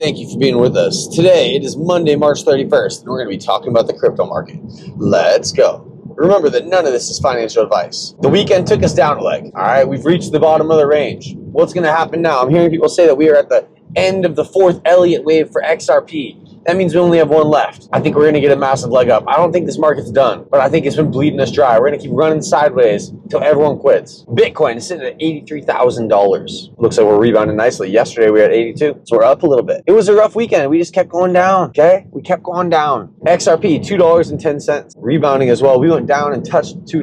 Thank you for being with us. Today, it is Monday, March 31st, and we're going to be talking about the crypto market. Let's go. Remember that none of this is financial advice. The weekend took us down a leg. All right, we've reached the bottom of the range. What's going to happen now? I'm hearing people say that we are at the end of the fourth Elliott wave for XRP. That means we only have one left. I think we're going to get a massive leg up. I don't think this market's done, but I think it's been bleeding us dry. We're going to keep running sideways until everyone quits. Bitcoin is sitting at $83,000. Looks like we're rebounding nicely. Yesterday we were at 82, so we're up a little bit. It was a rough weekend. We just kept going down, okay? We kept going down. XRP, $2.10. Rebounding as well. We went down and touched $2,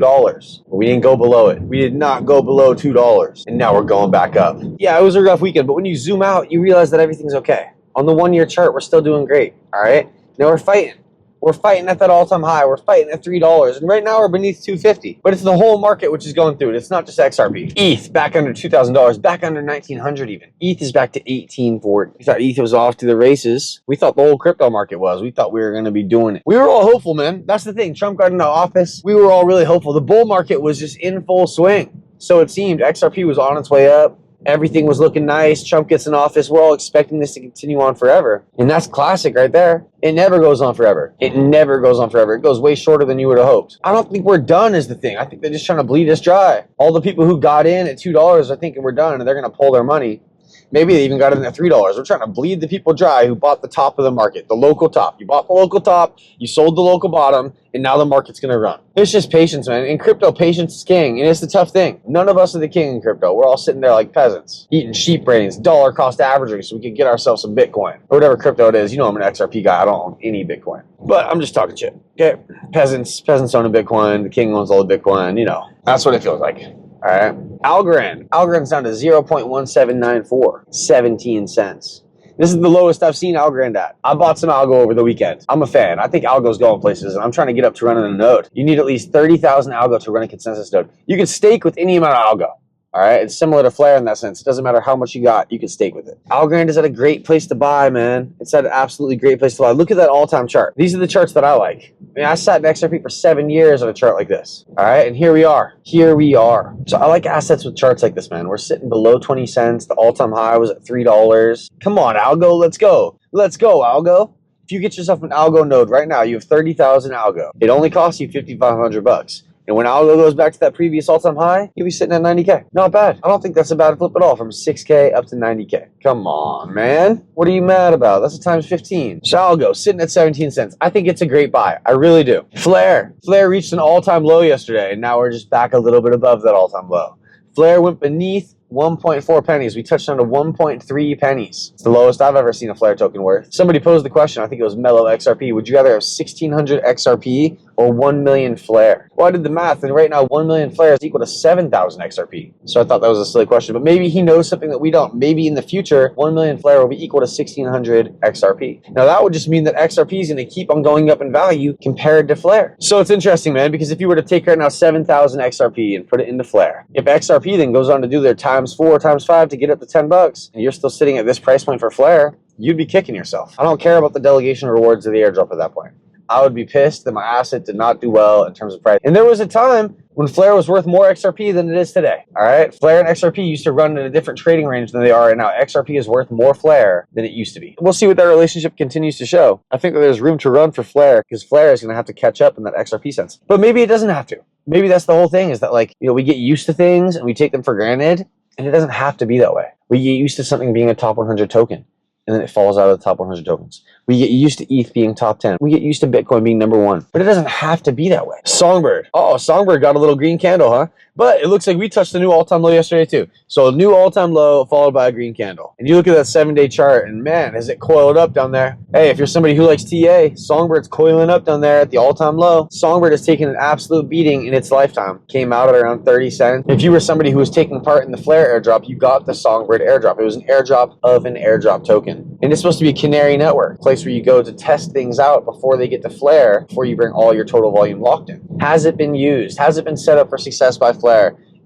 but we didn't go below it. We did not go below $2, and now we're going back up. Yeah, it was a rough weekend, but when you zoom out, you realize that everything's okay. On the 1 year chart, we're still doing great, all right? Now we're fighting. We're fighting at that all-time high. We're fighting at $3, and right now we're beneath $250. But it's the whole market which is going through it. It's not just XRP. ETH back under $2,000, back under $1,900 even. ETH is back to $1,840. We thought ETH was off to the races. We thought the whole crypto market was. We thought we were going to be doing it. We were all hopeful, man. That's the thing. Trump got into office. We were all really hopeful. The bull market was just in full swing. So it seemed XRP was on its way up. Everything was looking nice. Trump gets in office. We're all expecting this to continue on forever. And that's classic right there. It never goes on forever. It never goes on forever. It goes way shorter than you would have hoped. I don't think we're done is the thing. I think they're just trying to bleed us dry. All the people who got in at $2 are thinking we're done and they're going to pull their money. Maybe they even got in at $3. We're trying to bleed the people dry who bought the top of the market, the local top. You bought the local top, you sold the local bottom, and now the market's going to run. It's just patience, man. In crypto, patience is king, and it's the tough thing. None of us are the king in crypto. We're all sitting there like peasants, eating sheep brains, dollar cost averaging so we can get ourselves some Bitcoin. Or whatever crypto it is. You know I'm an XRP guy. I don't own any Bitcoin. But I'm just talking shit. Okay? Peasants own a Bitcoin. The king owns all the Bitcoin. You know, that's what it feels like. All right. Algorand's down to 0.1794, 17 cents. This is the lowest I've seen Algorand at. I bought some Algo over the weekend. I'm a fan. I think Algo's going places, and I'm trying to get up to running a node. You need at least 30,000 Algo to run a consensus node. You can stake with any amount of Algo. All right, it's similar to Flare in that sense. It doesn't matter how much you got, you can stake with it. Algorand is at a great place to buy, man. It's at an absolutely great place to buy. Look at that all-time chart. These are the charts that I like. I mean, I sat in XRP for 7 years on a chart like this. All right, and here we are. Here we are. So I like assets with charts like this, man. We're sitting below 20 cents. The all-time high was at $3. Come on, Algo, let's go. Let's go, Algo. If you get yourself an Algo node right now, you have 30,000 Algo. It only costs you $5,500. And when Algo goes back to that previous all-time high, you'll be sitting at 90K. Not bad. I don't think that's a bad flip at all, from 6K up to 90K. Come on, man. What are you mad about? That's a times 15. So Algo, sitting at 17 cents. I think it's a great buy. I really do. Flare reached an all-time low yesterday, and now we're just back a little bit above that all-time low. Flare went beneath 1.4 pennies. We touched down to 1.3 pennies. It's the lowest I've ever seen a Flare token worth. Somebody posed the question, I think it was Mellow XRP, would you rather have 1,600 XRP or 1 million Flare? Well, I did the math, and right now 1 million Flare is equal to 7,000 XRP. So I thought that was a silly question, but maybe he knows something that we don't. Maybe in the future, 1 million Flare will be equal to 1,600 XRP. Now that would just mean that XRP is going to keep on going up in value compared to Flare. So it's interesting, man, because if you were to take right now 7,000 XRP and put it into Flare, if XRP then goes on to do their ×4, ×5 to get up to $10, and you're still sitting at this price point for Flare, you'd be kicking yourself. I don't care about the delegation rewards of the airdrop at that point. I would be pissed that my asset did not do well in terms of price. And there was a time when Flare was worth more XRP than it is today. All right? Flare and XRP used to run in a different trading range than they are right now. XRP is worth more Flare than it used to be. We'll see what that relationship continues to show. I think that there's room to run for Flare because Flare is going to have to catch up in that XRP sense. But maybe it doesn't have to. Maybe that's the whole thing, is that, like, you know, we get used to things and we take them for granted, and it doesn't have to be that way. We get used to something being a top 100 token, and then it falls out of the top 100 tokens. We get used to ETH being top 10. We get used to Bitcoin being number 1. But it doesn't have to be that way. Songbird. Oh, Songbird got a little green candle, huh? But it looks like we touched the new all-time low yesterday too. So a new all-time low followed by a green candle. And you look at that 7-day chart, and man, has it coiled up down there. Hey, if you're somebody who likes TA, Songbird's coiling up down there at the all-time low. Songbird has taken an absolute beating in its lifetime. Came out at around 30 cents. If you were somebody who was taking part in the Flare airdrop, you got the Songbird airdrop. It was an airdrop of an airdrop token. And it's supposed to be a canary network, a place where you go to test things out before they get to Flare, before you bring all your total volume locked in. Has it been used? Has it been set up for success by Flare?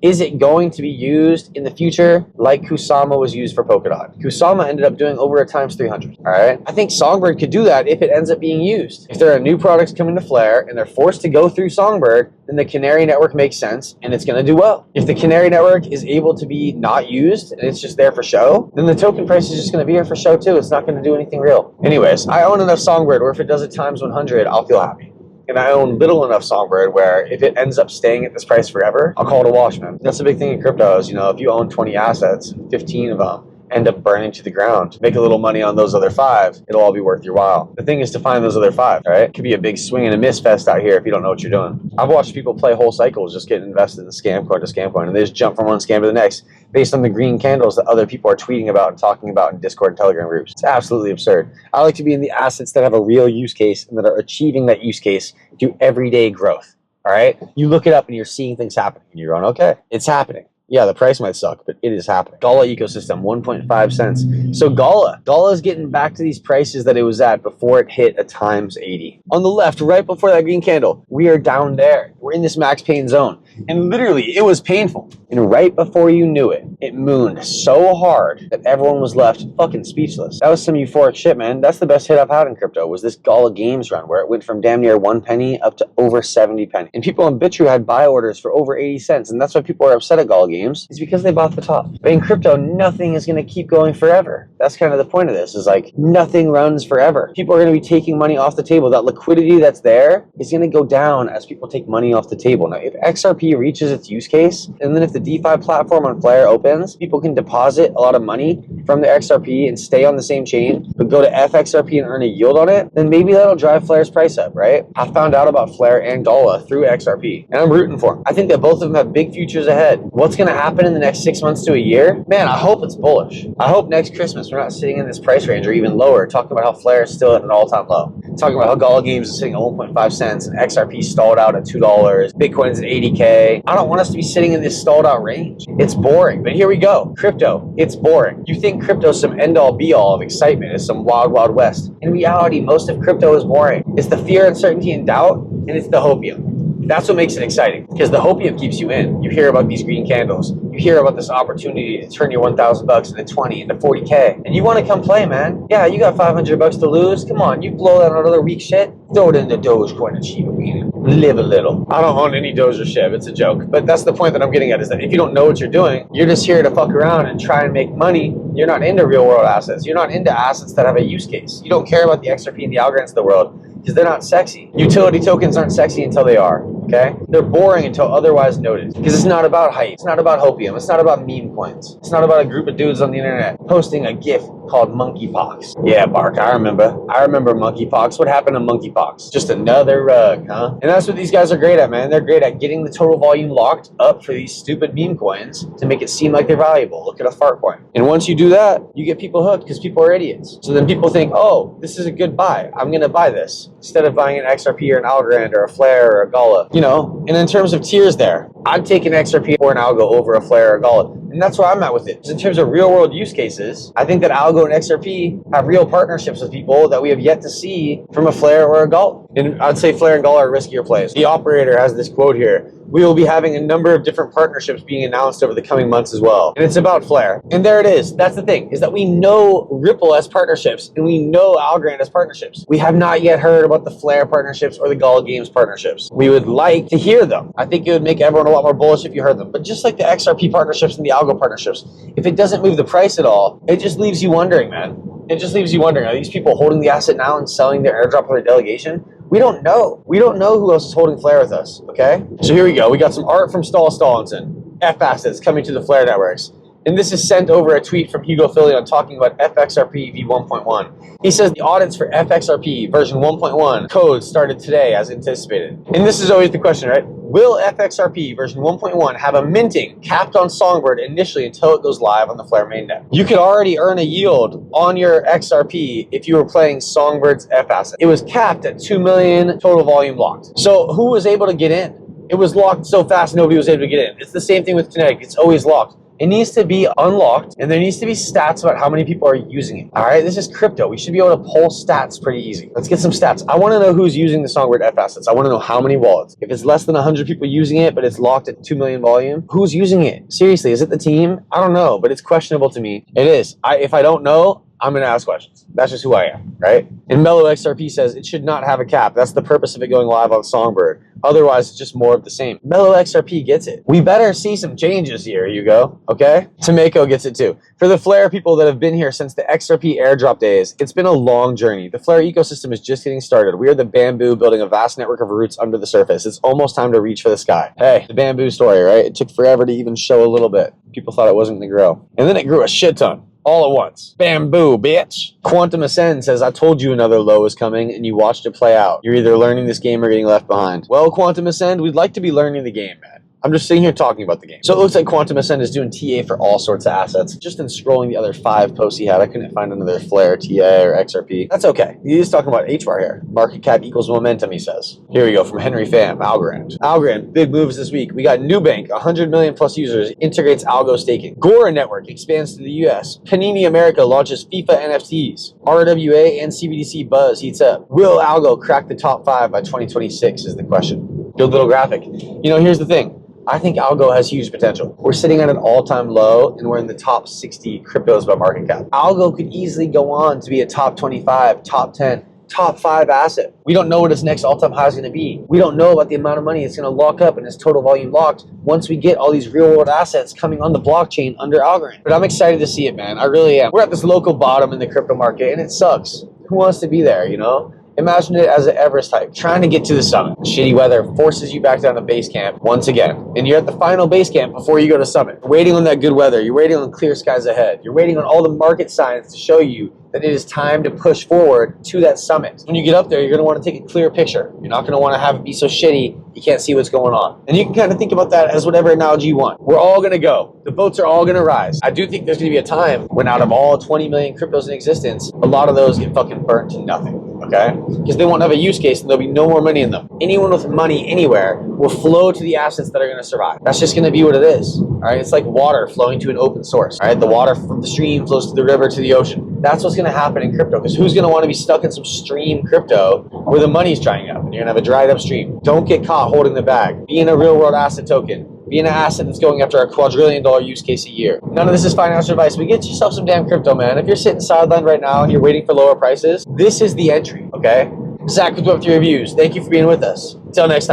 Is it going to be used in the future like Kusama was used for Polkadot? Kusama ended up doing over a times 300, all right? I think Songbird could do that if it ends up being used. If there are new products coming to Flare and they're forced to go through Songbird, then the Canary network makes sense and it's going to do well. If the Canary network is able to be not used and it's just there for show, then the token price is just going to be here for show too. It's not going to do anything real. Anyways, I own enough Songbird where if it does it times 100, I'll feel happy. And I own little enough Songbird where if it ends up staying at this price forever, I'll call it a wash, man. That's the big thing in crypto is, if you own 20 assets, 15 of them end up burning to the ground, make a little money on those other 5, it'll all be worth your while. The thing is to find those other 5, right? It could be a big swing and a miss fest out here if you don't know what you're doing. I've watched people play whole cycles just getting invested in scam coin to scam coin, and they just jump from one scam to the next based on the green candles that other people are tweeting about and talking about in Discord and Telegram groups. It's absolutely absurd. I like to be in the assets that have a real use case and that are achieving that use case through everyday growth, all right? You look it up and you're seeing things happening and you're going, okay, it's happening. Yeah, the price might suck, but it is happening. Gala ecosystem, 1.5 cents. So Gala is getting back to these prices that it was at before it hit a times 80. On the left, right before that green candle, we are down there. We're in this max pain zone. And literally, it was painful. And right before you knew it, it mooned so hard that everyone was left fucking speechless. That was some euphoric shit, man. That's the best hit I've had in crypto, was this Gala Games run, where it went from damn near 1 penny up to over 70 penny. And people on Bitrue had buy orders for over 80 cents. And that's why people are upset at Gala Games, is because they bought the top. But in crypto, nothing is going to keep going forever. That's kind of the point of this, is like, nothing runs forever. People are going to be taking money off the table. That liquidity that's there is going to go down as people take money off the table. Now, if XRP reaches its use case, and then if the DeFi platform on Flare opens, people can deposit a lot of money from the XRP and stay on the same chain, but go to FXRP and earn a yield on it, then maybe that'll drive Flare's price up, right? I found out about Flare and Gala through XRP, and I'm rooting for them. I think that both of them have big futures ahead. What's going to happen in the next 6 months to a year? Man, I hope it's bullish. I hope next Christmas we're not sitting in this price range or even lower, talking about how Flare is still at an all-time low. Talking about how Gala Games is sitting at 1.5 cents and XRP stalled out at $2, Bitcoin's at 80K. I don't want us to be sitting in this stalled out range. It's boring, but here we go. Crypto, it's boring. You think crypto's some end-all be-all of excitement, it's some wild, wild west. In reality, most of crypto is boring. It's the fear, uncertainty, and doubt, and it's the hopium. That's what makes it exciting, because the hopium keeps you in. You hear about these green candles. You hear about this opportunity to turn your $1,000 into 20, into 40K. And you want to come play, man. Yeah, you got $500 to lose. Come on, you blow that on another weak shit. Throw it in the Dogecoin and Shiba Inu. Live a little. I don't own any Doge or Shiba. It's a joke. But that's the point that I'm getting at, is that if you don't know what you're doing, you're just here to fuck around and try and make money. You're not into real world assets. You're not into assets that have a use case. You don't care about the XRP and the Algorithms of the world, because they're not sexy. Utility tokens aren't sexy until they are, okay? They're boring until otherwise noted, because it's not about hype. It's not about hopium. It's not about meme coins. It's not about a group of dudes on the internet posting a GIF called monkeypox. Yeah, Bark, I remember monkeypox. What happened to monkeypox? Just another rug, huh? And that's what these guys are great at, man. They're great at getting the total volume locked up for these stupid meme coins to make it seem like they're valuable. Look at a fart coin. And once you do that, you get people hooked, because people are idiots. So then people think, oh, this is a good buy. I'm going to buy this, instead of buying an XRP or an Algorand or a Flare or a Gala. And in terms of tiers there, I'd take an XRP or an Algo over a Flare or a Gala. And that's where I'm at with it. In terms of real world use cases, I think that Algo and XRP have real partnerships with people that we have yet to see from a Flare or a Gala. And I'd say Flare and Gala are riskier plays. The operator has this quote here: we will be having a number of different partnerships being announced over the coming months as well. And it's about Flare. And there it is. That's the thing, is that we know Ripple as partnerships and we know Algorand as partnerships. We have not yet heard about the Flare partnerships or the Gala Games partnerships. We would like to hear them. I think it would make everyone a lot more bullish if you heard them. But just like the XRP partnerships and the Algo partnerships, if it doesn't move the price at all, it just leaves you wondering, man. It just leaves you wondering, are these people holding the asset now and selling their airdrop or their delegation? We don't know. We don't know who else is holding Flare with us, okay? So here we go. We got some art from Stallinson. F assets coming to the Flare networks. And this is sent over a tweet from Hugo Filion talking about FXRP v1.1. He says the audits for FXRP version 1.1 code started today as anticipated. And this is always the question, right? Will FXRP version 1.1 have a minting capped on Songbird initially until it goes live on the Flare mainnet? You could already earn a yield on your XRP if you were playing Songbird's F asset. It was capped at 2 million total volume locked. So who was able to get in? It was locked so fast nobody was able to get in. It's the same thing with Kinetic. It's always locked. It needs to be unlocked, and there needs to be stats about how many people are using it. All right, this is crypto. We should be able to pull stats pretty easy. Let's get some stats. I want to know who's using the Songbird F assets. I want to know how many wallets. If it's less than 100 people using it, but it's locked at 2 million volume, who's using it? Seriously, is it the team? I don't know, but it's questionable to me. It is. If I don't know, I'm going to ask questions. That's just who I am, right? And Mellow XRP says it should not have a cap. That's the purpose of it going live on Songbird. Otherwise, it's just more of the same. Mellow XRP gets it. We better see some changes here, Hugo, okay? Tomeko gets it too. For the Flare people that have been here since the XRP airdrop days, it's been a long journey. The Flare ecosystem is just getting started. We are the bamboo building a vast network of roots under the surface. It's almost time to reach for the sky. Hey, the bamboo story, right? It took forever to even show a little bit. People thought it wasn't going to grow. And then it grew a shit ton. All at once. Bamboo, bitch. Quantum Ascend says, I told you another low is coming and you watched it play out. You're either learning this game or getting left behind. Well, Quantum Ascend, we'd like to be learning the game, man. I'm just sitting here talking about the game. So it looks like Quantum Ascend is doing TA for all sorts of assets. Just in scrolling the other 5 posts he had, I couldn't find another Flare, TA, or XRP. That's okay. He's talking about HBAR here. Market cap equals momentum, he says. Here we go from Henry Pham, Algorand. Algorand, big moves this week. We got Nubank, 100 million plus users, integrates algo staking. Gora Network expands to the US. Panini America launches FIFA NFTs. RWA and CBDC buzz heats up. Will algo crack the top 5 by 2026 is the question. Good little graphic. You know, here's the thing. I think algo has huge potential. We're sitting at an all-time low, and we're in the top 60 cryptos by market cap. Algo could easily go on to be a top 25, top 10, top 5 asset. We don't know what its next all-time high is going to be. We don't know about the amount of money it's going to lock up and its total volume locked once we get all these real-world assets coming on the blockchain under Algorand. But I'm excited to see it, man. I really am. We're at this local bottom in the crypto market, and it sucks. Who wants to be there, you know? Imagine it as an Everest type, trying to get to the summit. Shitty weather forces you back down to base camp once again. And you're at the final base camp before you go to summit. You're waiting on that good weather. You're waiting on clear skies ahead. You're waiting on all the market signs to show you that it is time to push forward to that summit. When you get up there, you're going to want to take a clear picture. You're not going to want to have it be so shitty you can't see what's going on. And you can kind of think about that as whatever analogy you want. We're all going to go. The boats are all going to rise. I do think there's going to be a time when out of all 20 million cryptos in existence, a lot of those get fucking burnt to nothing. Okay? Because they won't have a use case and there'll be no more money in them. Anyone with money anywhere will flow to the assets that are going to survive. That's just going to be what it is. All right? It's like water flowing to an open source. All right? The water from the stream flows to the river to the ocean. That's what's going to happen in crypto, because who's going to want to be stuck in some stream crypto where the money's drying up and you're going to have a dried up stream? Don't get caught holding the bag. Be in a real world asset token. Be in an asset that's going after a $250 use case a year. None of this is financial advice, but get yourself some damn crypto, man. If you're sitting sidelined right now and you're waiting for lower prices, this is the entry, okay? Zach with Web3 Reviews. Thank you for being with us. Until next time.